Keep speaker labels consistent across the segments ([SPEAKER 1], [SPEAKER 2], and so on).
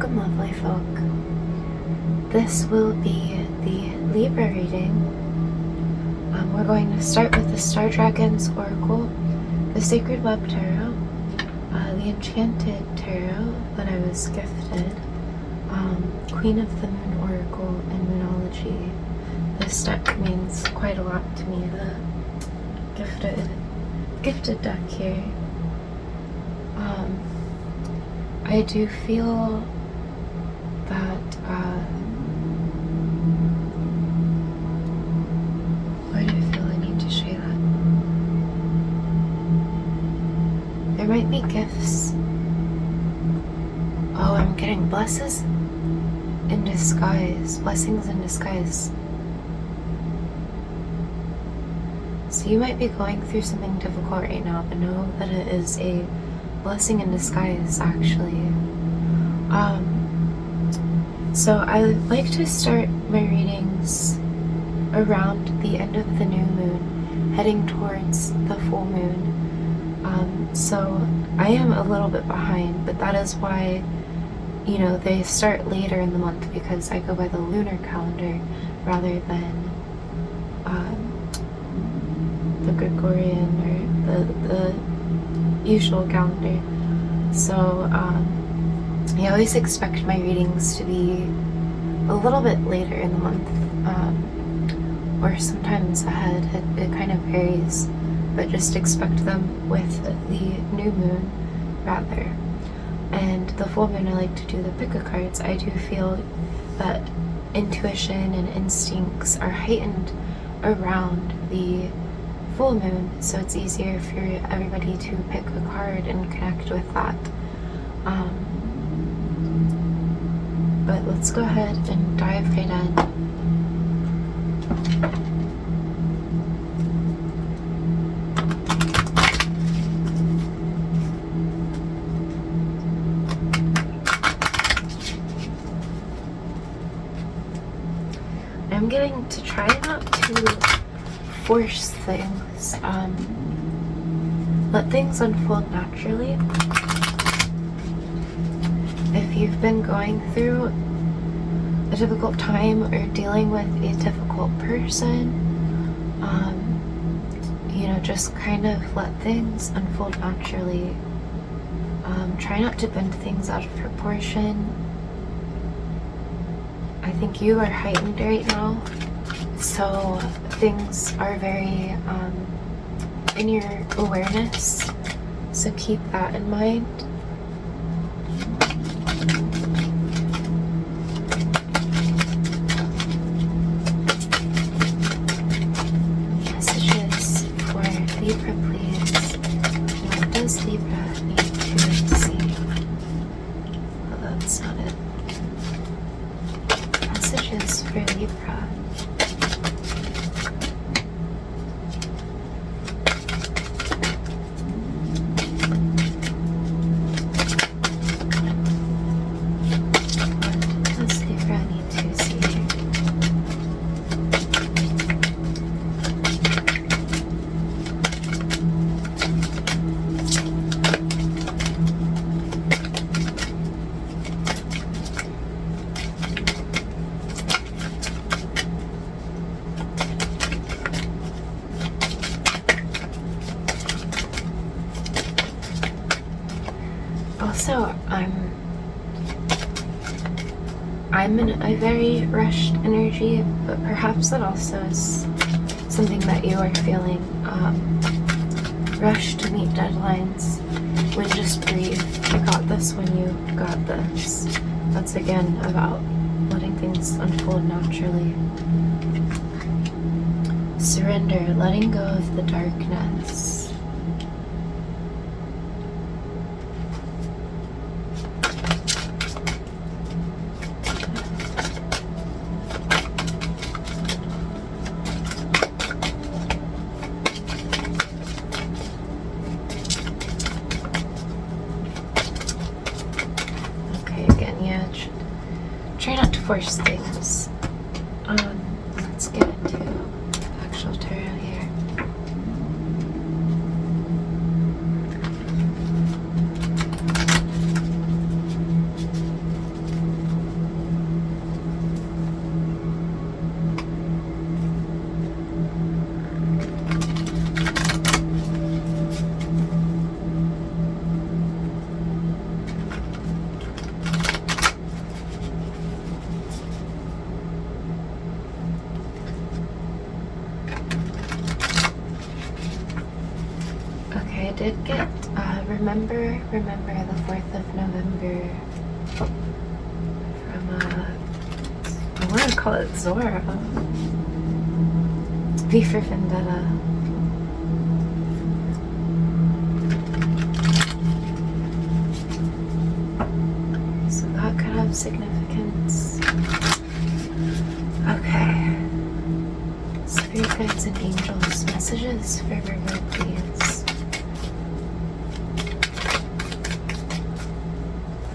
[SPEAKER 1] Welcome, lovely folk. This will be the Libra reading. We're going to start with the Star Dragon's Oracle, the Sacred Web Tarot, the Enchanted Tarot that I was gifted, Queen of the Moon Oracle, and Moonology. This deck means quite a lot to me, the gifted deck here. I do feel that why do I feel I need to share that? There might be gifts. Oh, I'm getting blessings in disguise. So you might be going through something difficult right now, but know that it is a blessing in disguise, actually. So I like to start my readings around the end of the new moon, heading towards the full moon. So I am a little bit behind, but that is why, you know, they start later in the month, because I go by the lunar calendar rather than the Gregorian or the usual calendar. So I always expect my readings to be a little bit later in the month, or sometimes ahead. It kind of varies, but just expect them with the new moon rather. And the full moon, I like to do the pick of cards. I do feel that intuition and instincts are heightened around the full moon, so it's easier for everybody to pick a card and connect with that. But let's go ahead and dive right in. I'm getting to try not to force things. Let things unfold naturally. If you've been going through a difficult time or dealing with a difficult person, you know, just kind of let things unfold naturally. Try not to bend things out of proportion. I think you are heightened right now, so things are very in your awareness, so keep that in mind. Messages for Libra, please. What does Libra need to see? Well, that's not it. Messages for Libra. Also, I'm in a very rushed energy, but perhaps that also is something that you are feeling. Rushed to meet deadlines, when just breathe. You got this when you got this. That's again about letting things unfold naturally. Surrender, letting go of the darkness. Try not to force things. Let's get into actual tarot here. did get, remember the 4th of November from, I want to call it Zora. V for Vendetta. So that could have significance. Okay. Spirit guides and angels, messages for Virgo, please.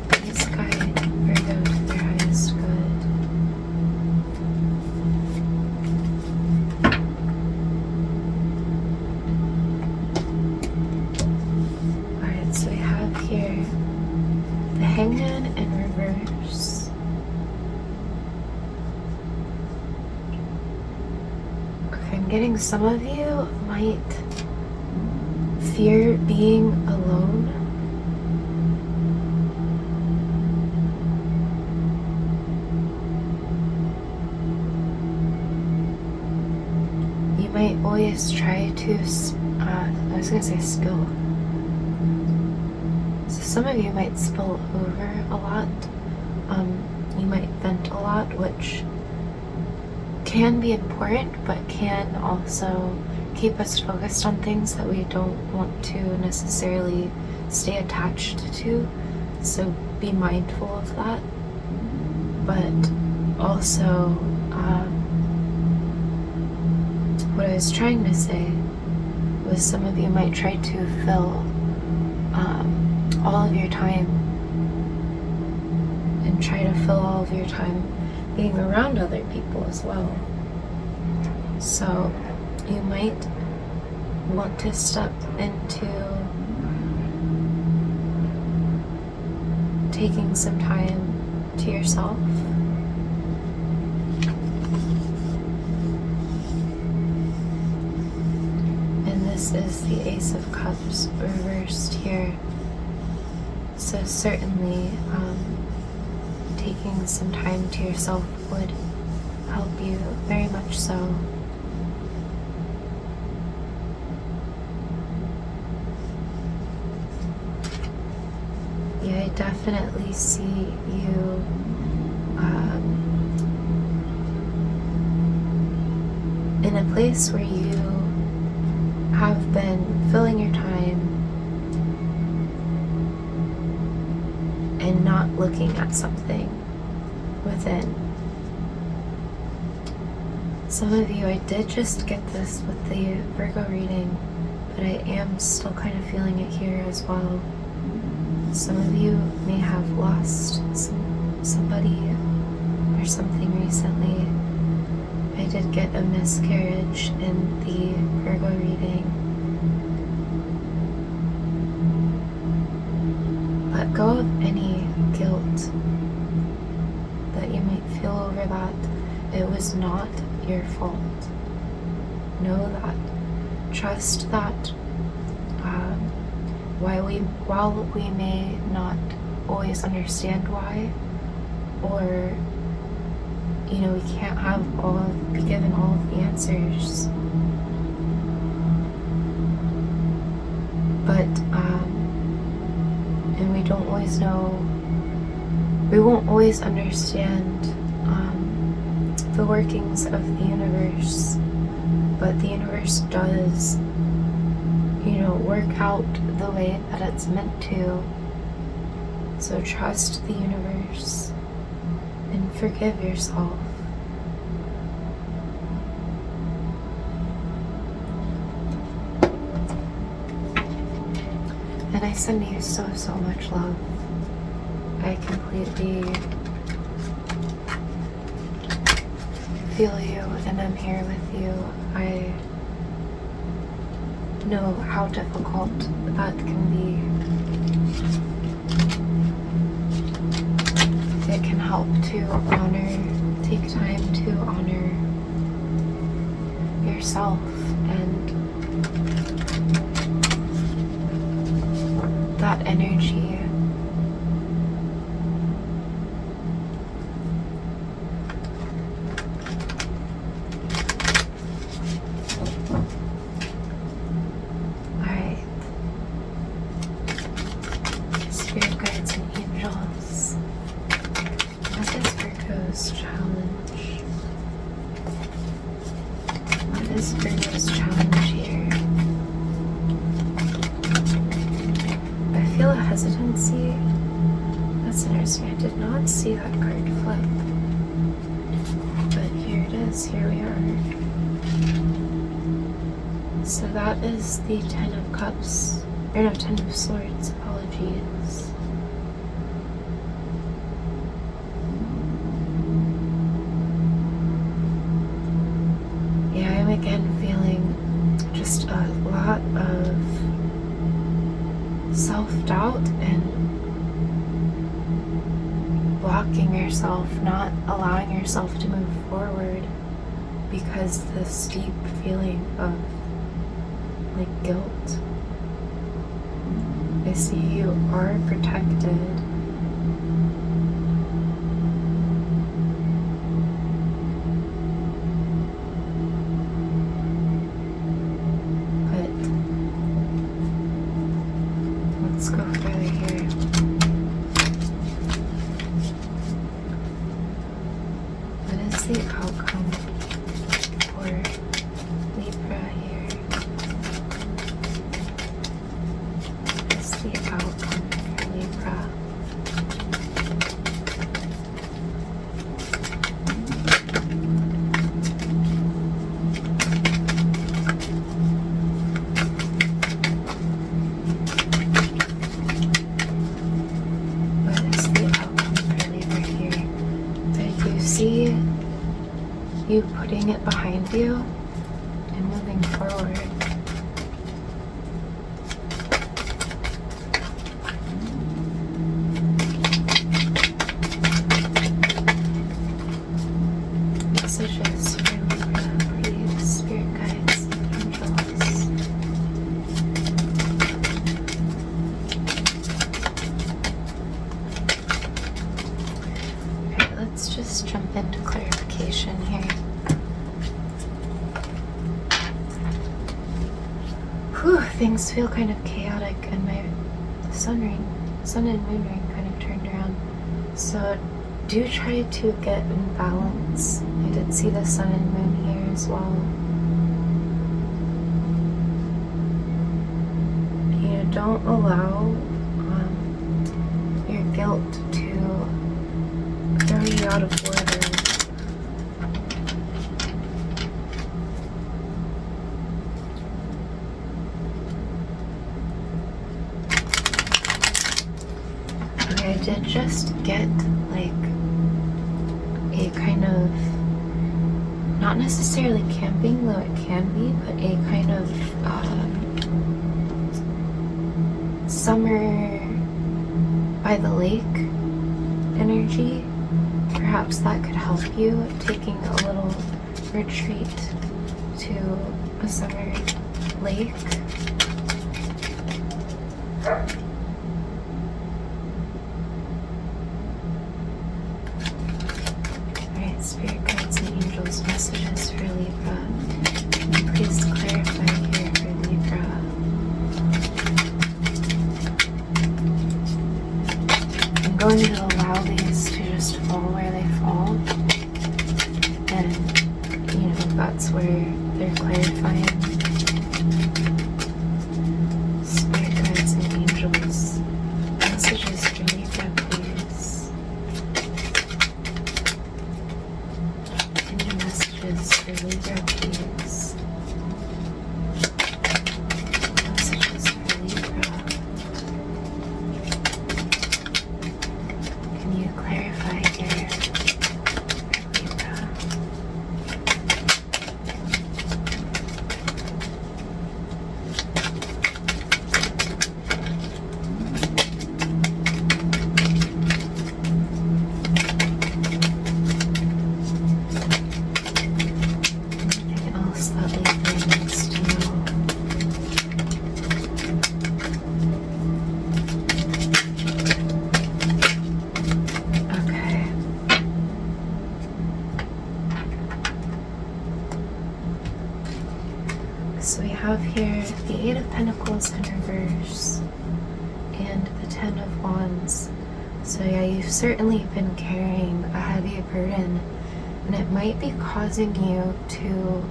[SPEAKER 1] Please guide Virgo to their highest good. Alright, so we have here the Hangman in reverse. I'm getting some of you might fear being alone. You might always try to, I was going to say spill. So some of you might spill over a lot. You might vent a lot, which can be important, but can also keep us focused on things that we don't want to necessarily stay attached to. So be mindful of that. But also, what I was trying to say was some of you might try to fill all of your time and try to fill all of your time being around other people as well. So you might want to step into taking some time to yourself. And this is the Ace of Cups reversed here. So certainly taking some time to yourself would help you very much so. Yeah, I definitely see you in a place where you have been filling your time and not looking at something within. Some of you, I did just get this with the Virgo reading, but I am still kind of feeling it here as well. Some of you may have lost somebody or something recently. I did get a miscarriage in the Virgo reading. Let go of any guilt that you might feel over that. It was not your fault. Know that. Trust that while we may not always understand why, or we can't be given all of the answers, but and we don't always know, we won't always understand the workings of the universe, but the universe does work out the way that it's meant to. So trust the universe and forgive yourself. And I send you so much love. I completely feel you and I'm here with you. I know how difficult that can be. It can help to take time to honor yourself and that energy. is Virgo's challenge here? I feel a hesitancy. That's interesting. I did not see that card flip. But here it is. Here we are. So that is the Ten of Cups. Or no, Ten of Swords. Apologies. Yeah, I'm again feeling just a lot of self-doubt and blocking yourself, not allowing yourself to move forward because this deep feeling of like guilt. I see you are protected. But let's go further here. What is the outcome for Libra here? What is the outcome for Libra? What is the outcome for Libra here? I do see you putting it behind you and moving forward. Messages for Libra, please, spirit guides, angels. Alright, let's just jump into clarification here. Whew, things feel kind of chaotic, and my sun and moon ring kind of turned around. So do try to get in balance. I did see the sun and moon here as well. You know, don't allow your guilt to throw you out of order. Okay, I did just get like a kind of, not necessarily camping, though it can be, but a kind of summer by the lake energy. Perhaps that could help you, taking a little retreat to a summer lake. Alright, spirit guides and angels, messages for Libra. Can you please clarify here for Libra? I'm going to allow these to just fall where they fall. And, you know, that's where they're clarifying. Spirit guides and angels, messages for Libra, please. Messages for Libra, please. Messages for Libra. Can you clarify here for Libra? Anything else that Libra needs to know? Okay. So we have here the Eight of Pentacles in reverse and the Ten of Wands. So yeah, you've certainly been carrying a heavy burden, and it might be causing you to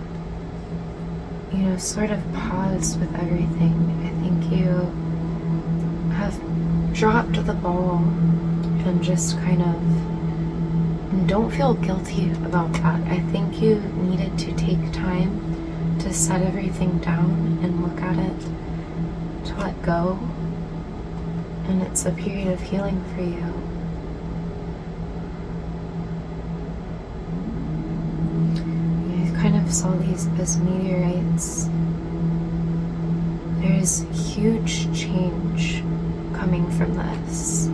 [SPEAKER 1] sort of pause with everything. I think you have dropped the ball and just kind of don't feel guilty about that. I think you needed to take time to set everything down and look at it, to let go, and it's a period of healing for you. You kind of saw these as meteorites. There's huge change coming from this.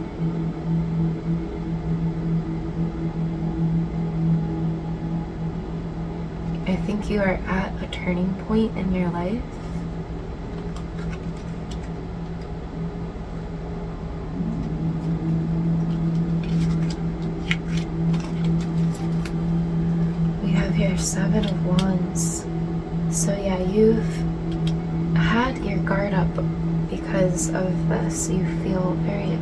[SPEAKER 1] I think you are at a turning point in your life. We have here 7 of Wands. So yeah, you've had your guard up because of this. You feel very,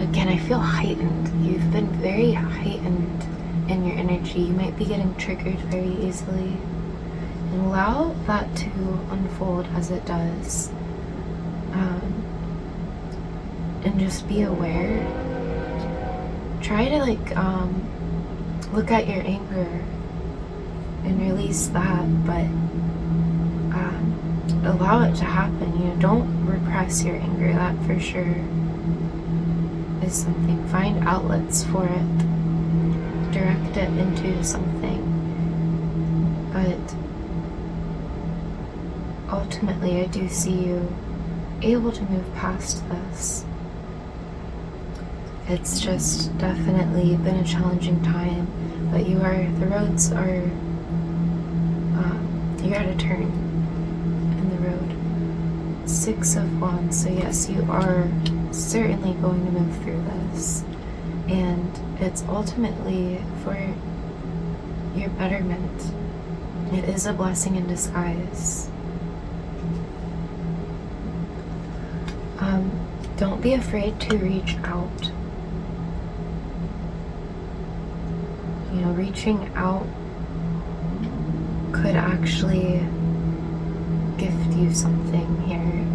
[SPEAKER 1] again, I feel heightened. You've been very heightened in your energy. You might be getting triggered very easily. And allow that to unfold as it does. And just be aware. Try to look at your anger and release that, but allow it to happen. Don't repress your anger. That for sure is something. Find outlets for it. Direct it into something. But ultimately, I do see you able to move past this. It's just definitely been a challenging time, but the roads are, you're at a turn in the road. 6 of Wands, so yes, you are certainly going to move through this. And it's ultimately for your betterment. It is a blessing in disguise. Don't be afraid to reach out. Reaching out could actually gift you something here.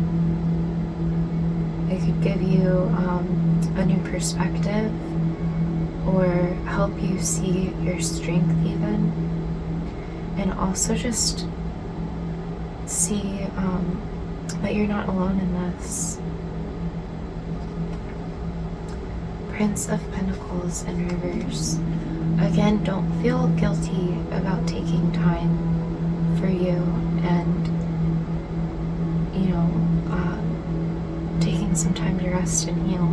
[SPEAKER 1] It could give you a new perspective, or help you see your strength even, and also just see that you're not alone in this. Prince of Pentacles in reverse. Again, don't feel guilty about taking time for you and, taking some time to rest and heal.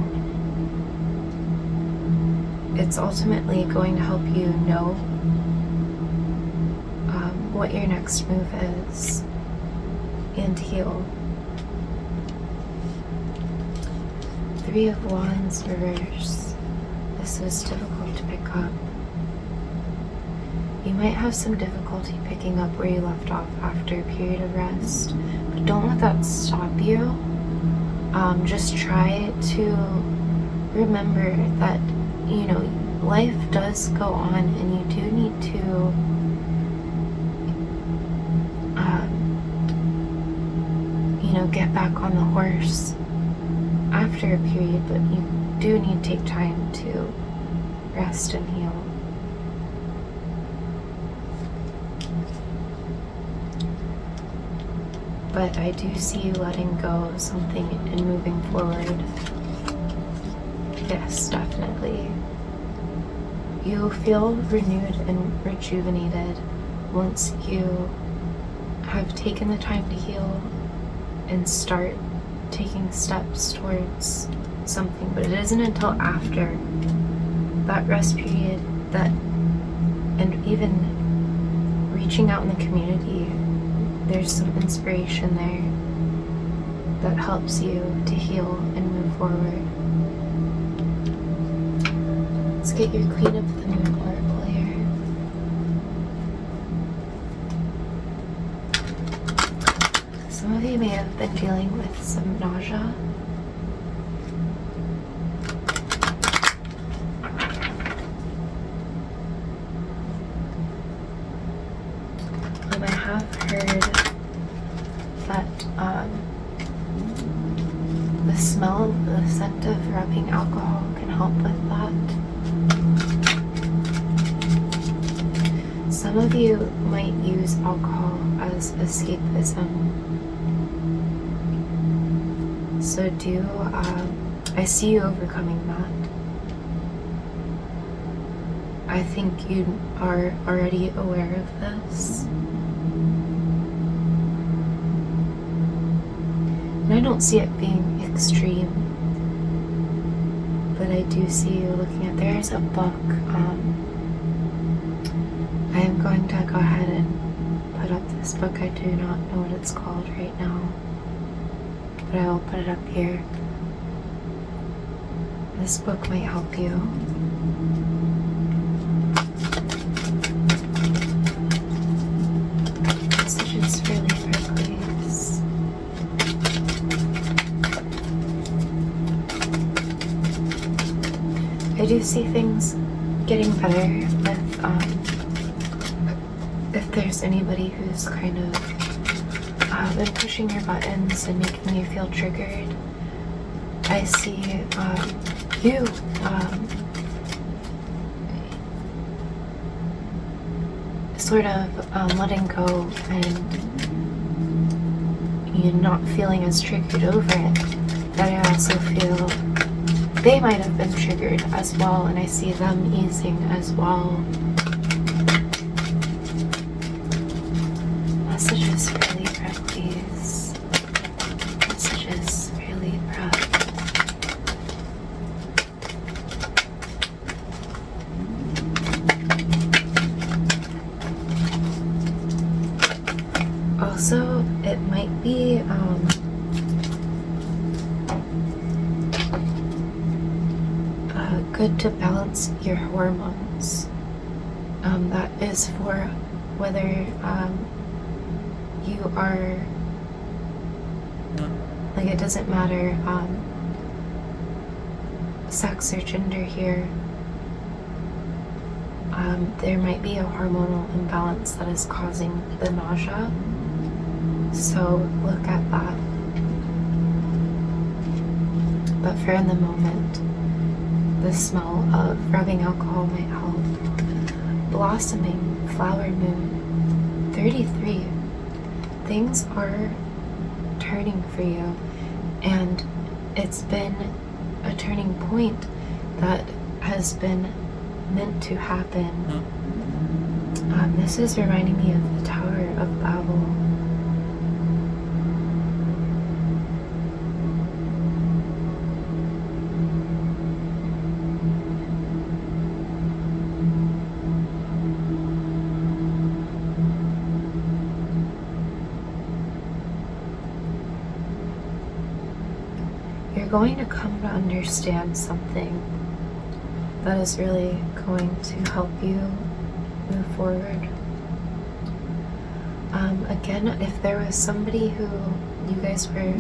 [SPEAKER 1] It's ultimately going to help you know what your next move is and heal. 3 of Wands reverse. This is difficult to pick up. You might have some difficulty picking up where you left off after a period of rest, but don't let that stop you. Just try to remember that, life does go on, and you do need to get back on the horse after a period, but you do need to take time to rest and heal. But I do see you letting go of something and moving forward. Yes, definitely. You feel renewed and rejuvenated once you have taken the time to heal and start taking steps towards something. But it isn't until after that rest period and even reaching out in the community, there's some inspiration there that helps you to heal and move forward. Let's get your Queen of the Moon oracle here. Some of you may have been dealing with some nausea. I have heard The smell, the scent of rubbing alcohol can help with that. Some of you might use alcohol as escapism. So I see you overcoming that. I think you are already aware of this. And I don't see it being extreme, but I do see you looking at, there's a book. I am going to go ahead and put up this book. I do not know what it's called right now, but I will put it up here. This book might help you. Messages for Libra, please. I do see things getting better with, if there's anybody who's kind of been pushing your buttons and making you feel triggered. I see you sort of letting go and you not feeling as triggered over it. But I also feel they might have been triggered as well, and I see them easing as well. Messages for Libra, please. Messages for Libra. Also, it might be good to balance your hormones. That is for whether you are, like, it doesn't matter sex or gender here. There might be a hormonal imbalance that is causing the nausea, so look at that. But for in the moment, the smell of rubbing alcohol might help. Blossoming flower moon 33. Things are turning for you, and it's been a turning point that has been meant to happen. This is reminding me of the Tower of Babel. You're going to come to understand something that is really going to help you move forward. Again, if there was somebody who you guys were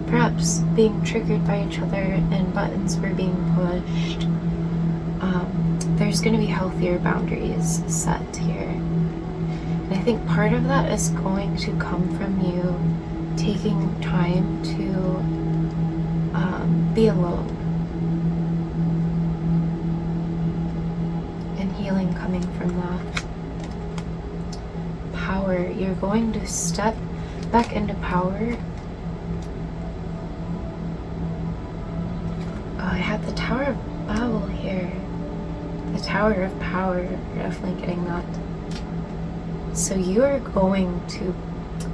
[SPEAKER 1] perhaps being triggered by each other and buttons were being pushed, there's going to be healthier boundaries set here. And I think part of that is going to come from you taking time to be alone, and healing coming from that. Power, you're going to step back into power. I have the Tower of Babel here. The Tower of Power, you're definitely getting that. So you are going to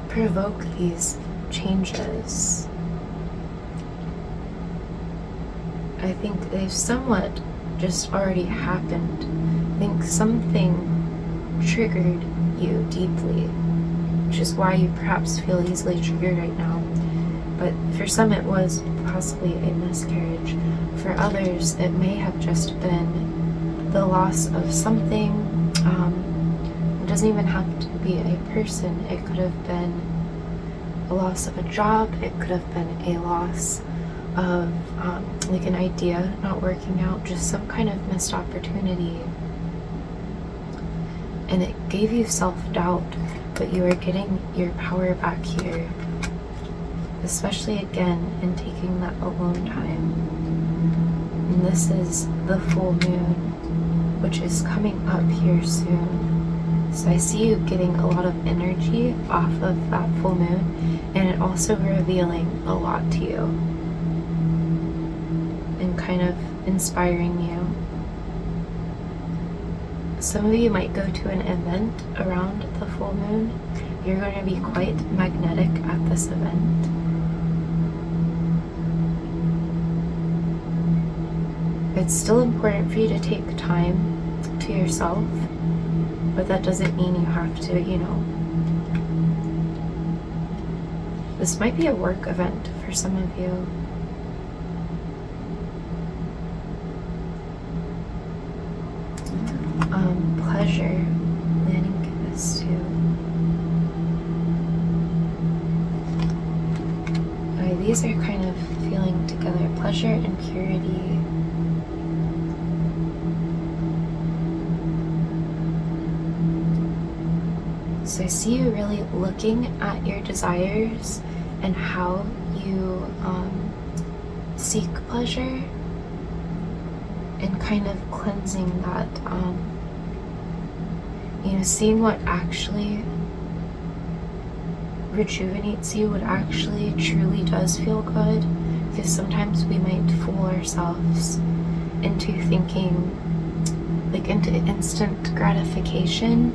[SPEAKER 1] provoke these changes. I think they've somewhat just already happened. I think something triggered you deeply, which is why you perhaps feel easily triggered right now. But for some it was possibly a miscarriage. For others it may have just been the loss of something. It doesn't even have to be a person. It could have been a loss of a job. It could have been a loss of like an idea not working out, just some kind of missed opportunity. And it gave you self-doubt, but you are getting your power back here. especially again in taking that alone time. And this is the full moon, which is coming up here soon. So I see you getting a lot of energy off of that full moon, and it also revealing a lot to you and kind of inspiring you. Some of you might go to an event around the full moon. You're going to be quite magnetic at this event. It's still important for you to take time to yourself, but that doesn't mean you have to, This might be a work event for some of you. Pleasure, landing this too. Okay, these are kind of feeling together. Pleasure and purity. So I see you really looking at your desires and how you seek pleasure, and kind of cleansing that, seeing what actually rejuvenates you, what actually truly does feel good. Because sometimes we might fool ourselves into thinking, into instant gratification,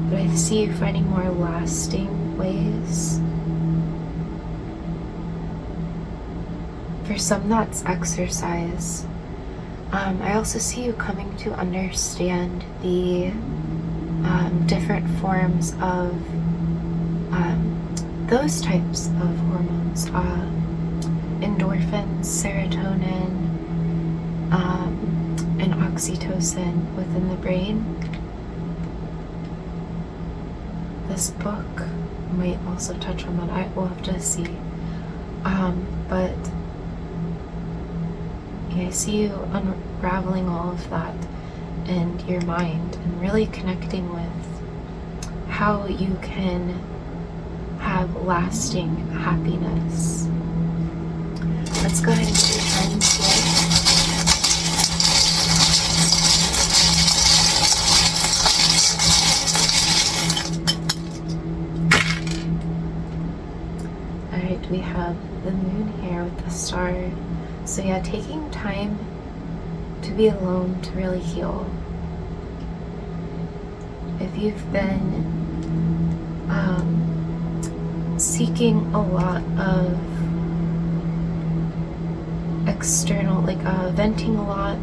[SPEAKER 1] but I see you finding more lasting ways. For some, that's exercise. I also see you coming to understand the different forms of those types of hormones. Endorphins, serotonin, and oxytocin within the brain. This book might also touch on that. I will have to see. But I see you unraveling all of that in your mind and really connecting with how you can have lasting happiness. Let's go ahead and do trends here. Alright, we have the moon here with the star. So yeah, taking time to be alone to really heal. If you've been seeking a lot of external, venting a lot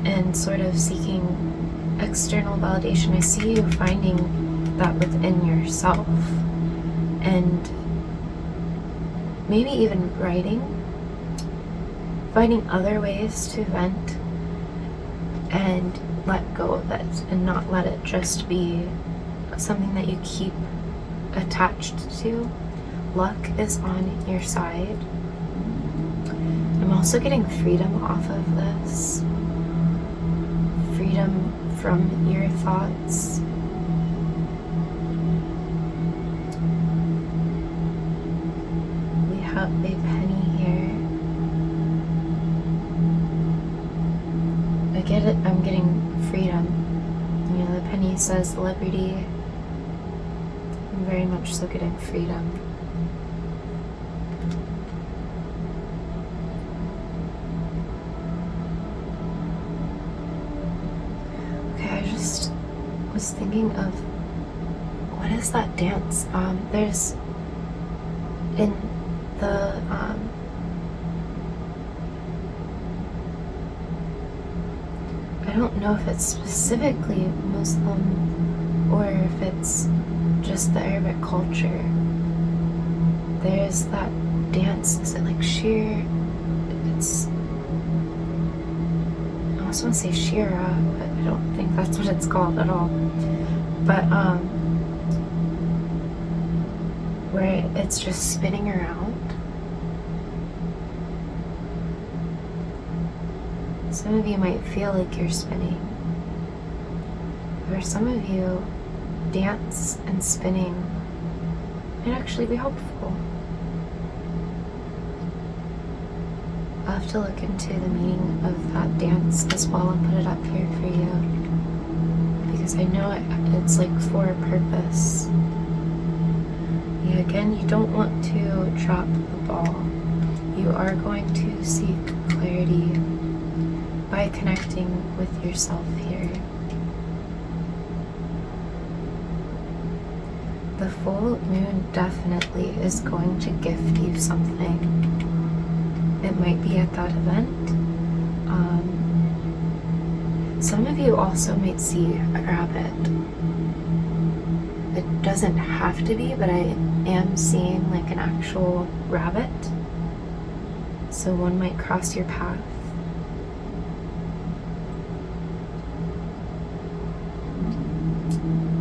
[SPEAKER 1] and sort of seeking external validation, I see you finding that within yourself, and maybe even writing, finding other ways to vent and let go of it and not let it just be something that you keep attached to. Luck is on your side. I'm also getting freedom off of this. Freedom from your thoughts. We have a penny here. I get it, I'm getting freedom. The penny says liberty. I'm very much so getting freedom. Okay, I just was thinking of, what is that dance? There's in the I don't know if it's specifically Muslim or if it's just the Arabic culture. There's that dance, is it like Shir? It's, I also want to say Shira, but I don't think that's what it's called at all. But where it's just spinning around. Some of you might feel like you're spinning. For some of you, dance and spinning might actually be helpful. I'll have to look into the meaning of that dance as well and put it up here for you, because I know it's like for a purpose. Yeah, again, you don't want to drop the ball. You are going to seek clarity by connecting with yourself here. The full moon definitely is going to gift you something. It might be at that event. Some of you also might see a rabbit. It doesn't have to be, but I am seeing like an actual rabbit. So one might cross your path.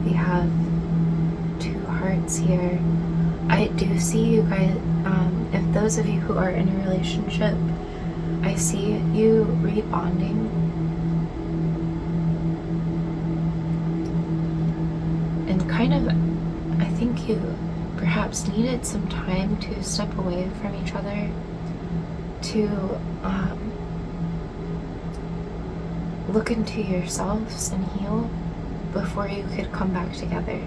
[SPEAKER 1] We have 2 hearts here. I do see you guys, if those of you who are in a relationship, I see you rebonding. And kind of, I think you perhaps needed some time to step away from each other to look into yourselves and heal before you could come back together.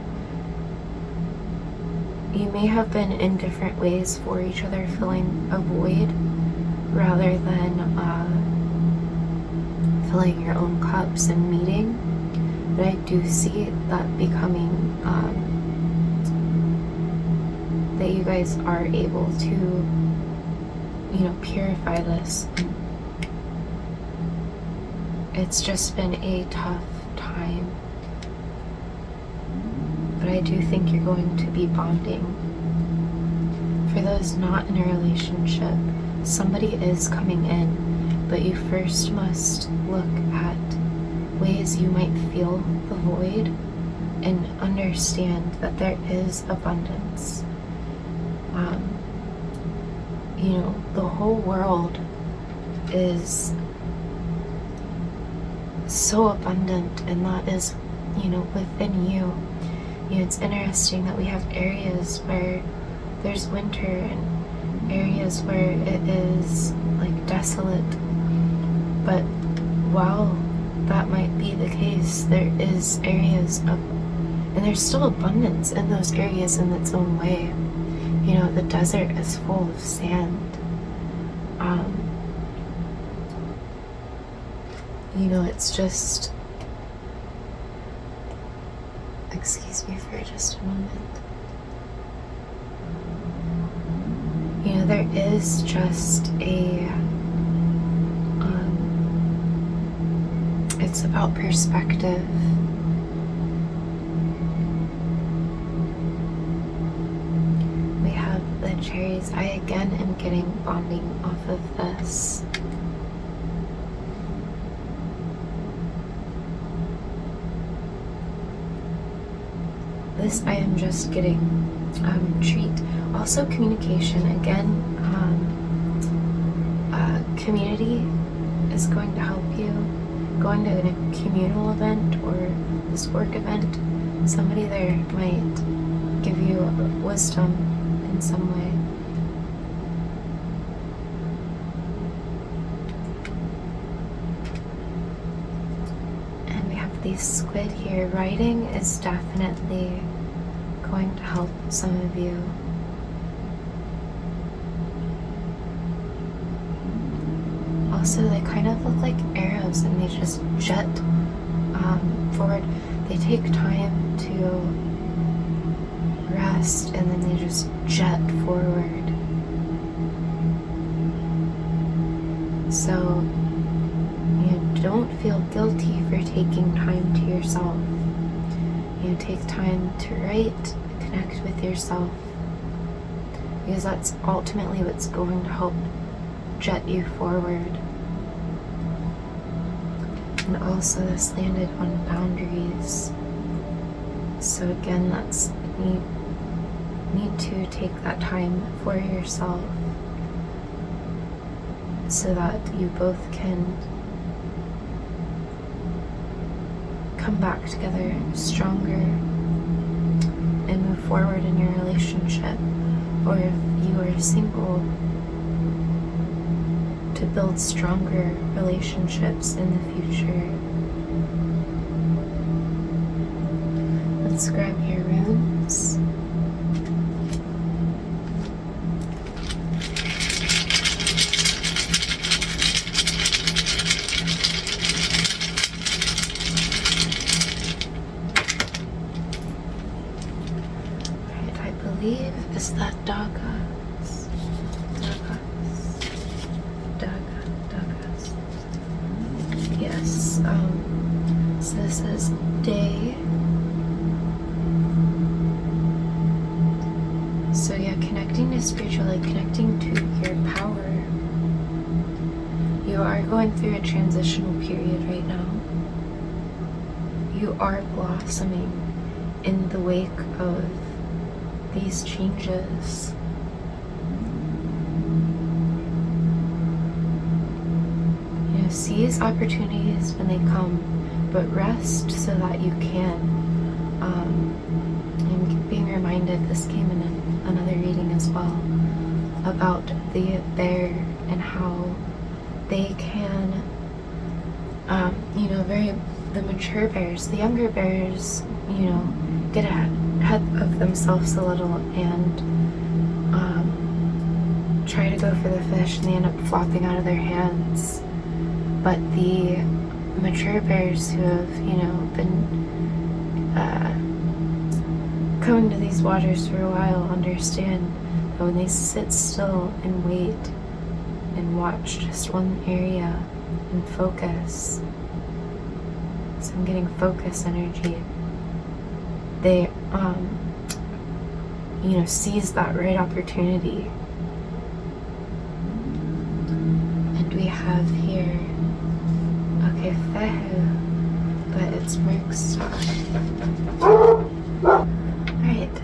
[SPEAKER 1] You may have been in different ways for each other, filling a void rather than filling your own cups and meeting. But I do see that becoming, that you guys are able to, you know, purify this. It's just been a tough time. But I do think you're going to be bonding. For those not in a relationship, somebody is coming in, but you first must look at ways you might feel the void and understand that there is abundance. You know, the whole world is so abundant, and that is, you know, within you. You know, it's interesting that we have areas where there's winter and areas where it is like desolate. But while that might be the case, there is areas of, and there's still abundance in those areas in its own way. You know, the desert is full of sand. You know, it's just, excuse me for just a moment. You know, there is just a, it's about perspective. We have the cherries. I again am getting bonding off of this. This I am just getting treat. Also communication. Again, community is going to help you. Going to a communal event or this work event, somebody there might give you wisdom in some way. And we have the squid here. Writing is definitely going to help some of you. Also, they kind of look like arrows and they just jet forward. They take time to rest and then they just jet forward. So, you don't feel guilty for taking time to yourself. You take time to write, connect with yourself, because that's ultimately what's going to help jet you forward. And also this landed on boundaries. So again, that's, you need to take that time for yourself so that you both can come back together stronger and move forward in your relationship. Or if you are single, to to build stronger relationships in the future. Let's grab your runes. Alright, I believe, is that 𝕃'𝕌ℕ𝔼? 𝕃'𝕌ℕ𝔼. Yes, so this is day. So yeah, connecting to spiritual, like connecting to your power. You are going through a transitional period right now. You are blossoming in the wake of these changes. You know, seize opportunities when they come, but rest so that you can. I'm being reminded, this came in another reading as well, about the bear and how they can, you know, the mature bears, the younger bears, you know, get ahead of themselves a little and try to go for the fish, and they end up flopping out of their hands. But the mature bears who have, you know, been coming to these waters for a while understand that when they sit still and wait and watch just one area and focus, so I'm getting focus energy, they you know, seize that right opportunity. And we have here, okay, 𝕃'𝕌ℕ𝔼, but it's 𝕃'𝕌ℕ𝔼. Alright,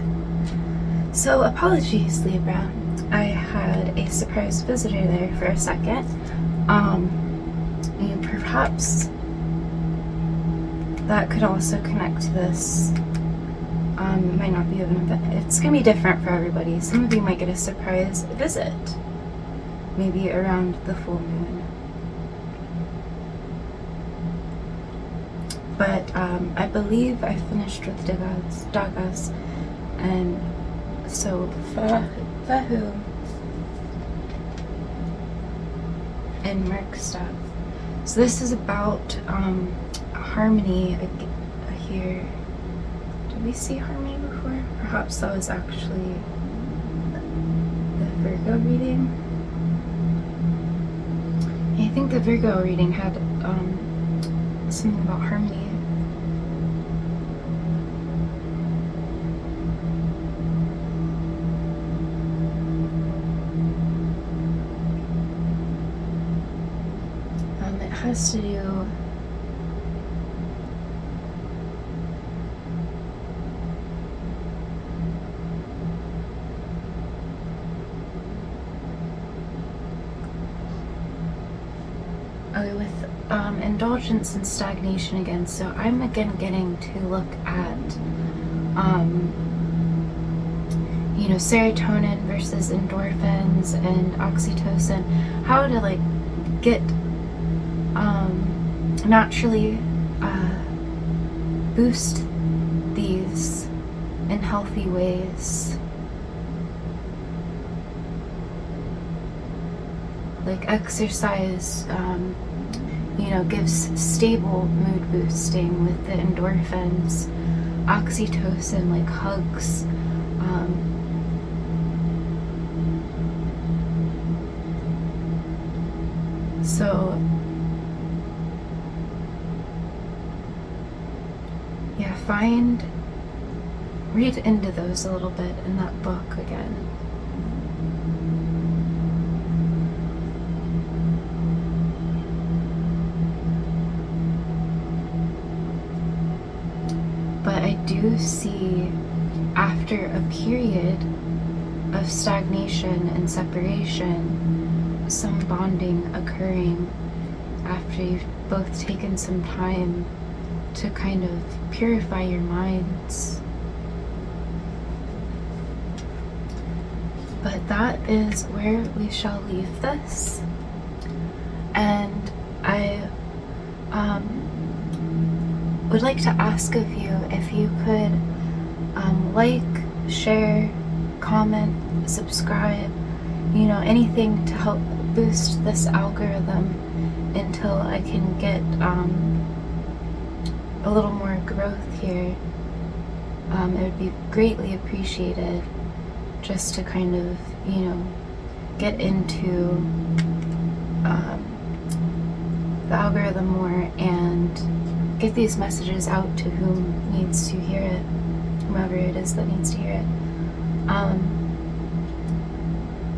[SPEAKER 1] so apologies, Libra. I had a surprise visitor there for a second. And perhaps that could also connect to this. Might not be even, but it's gonna be different for everybody. Some of you might get a surprise visit, maybe around the full moon. But I believe I finished with 𝕃'𝕌ℕ𝔼, and so 𝕃'𝕌ℕ and 𝕃'𝕌ℕ. So this is about harmony here. Did we see harmony before? Perhaps that was actually the Virgo reading. I think the Virgo reading had something about harmony. It has to do with indulgence and stagnation again. So I'm again getting to look at you know, serotonin versus endorphins and oxytocin, how to like get naturally boost these in healthy ways. Like exercise, you know, gives stable mood boosting with the endorphins. Oxytocin, like hugs. So, yeah, read into those a little bit in that book again. But I do see, after a period of stagnation and separation, some bonding occurring after you've both taken some time to kind of purify your minds. But that is where we shall leave this. And I would like to ask of you if you could like, share, comment, subscribe, you know, anything to help boost this algorithm until I can get a little more growth here. It would be greatly appreciated just to kind of, you know, get into the algorithm more and get these messages out to whom needs to hear it, whomever it is that needs to hear it.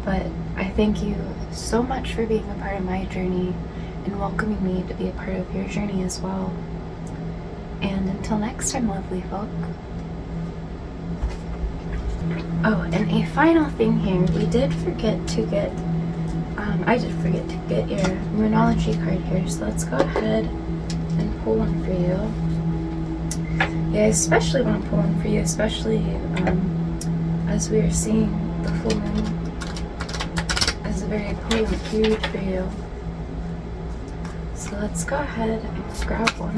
[SPEAKER 1] But I thank you so much for being a part of my journey and welcoming me to be a part of your journey as well. And until next time, lovely folk. Oh, and a final thing here, we did forget to get, I did forget to get your Moonology card here, so let's go ahead and pull one for you. Yeah, I especially want to pull one for you, especially as we are seeing the full moon as a very potent period for you. So let's go ahead and grab one.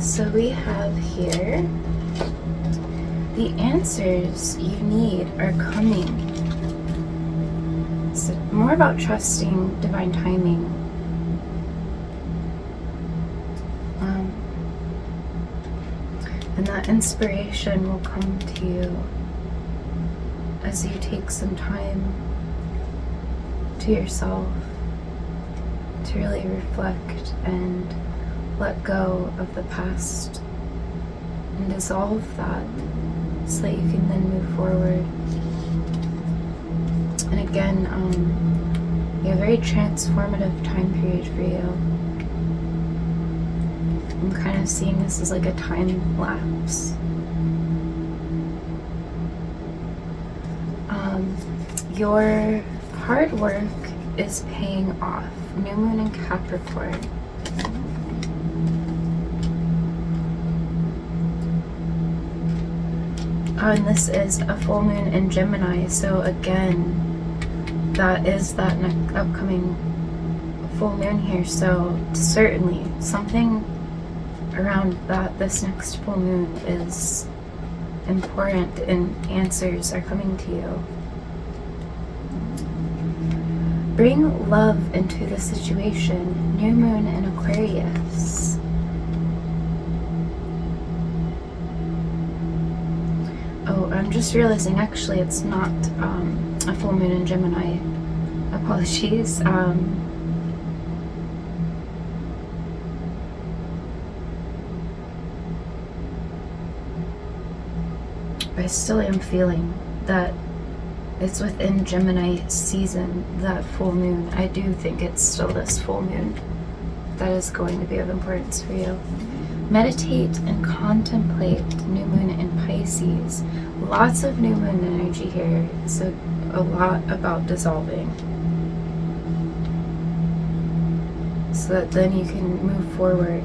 [SPEAKER 1] So we have here, the answers you need are coming. So more about trusting divine timing. And that inspiration will come to you as you take some time to yourself to really reflect and let go of the past and dissolve that so that you can then move forward. And again, a very transformative time period for you. I'm kind of seeing this as like a time lapse. Your hard work is paying off. New moon in Capricorn. Oh, and this is a full moon in Gemini, so again, that is that upcoming full moon here, so certainly something around this next full moon is important and answers are coming to you. Bring love into the situation. New moon in Aquarius. Oh, I'm just realizing actually it's not a full moon in Gemini. Apologies. I still am feeling that it's within Gemini season, that full moon. I do think it's still this full moon that is going to be of importance for you. Meditate and contemplate new moon in Pisces. Lots of new moon energy here, so a lot about dissolving. So that then you can move forward.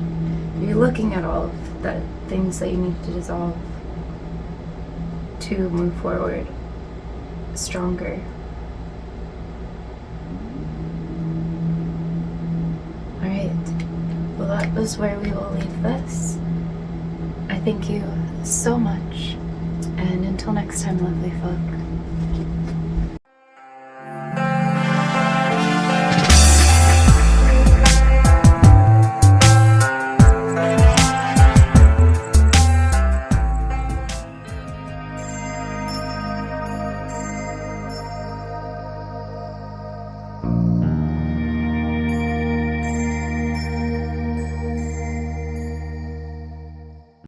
[SPEAKER 1] You're looking at all of the things that you need to dissolve to move forward stronger. Alright, well that was where we will leave this. I thank you so much, and until next time, lovely folk.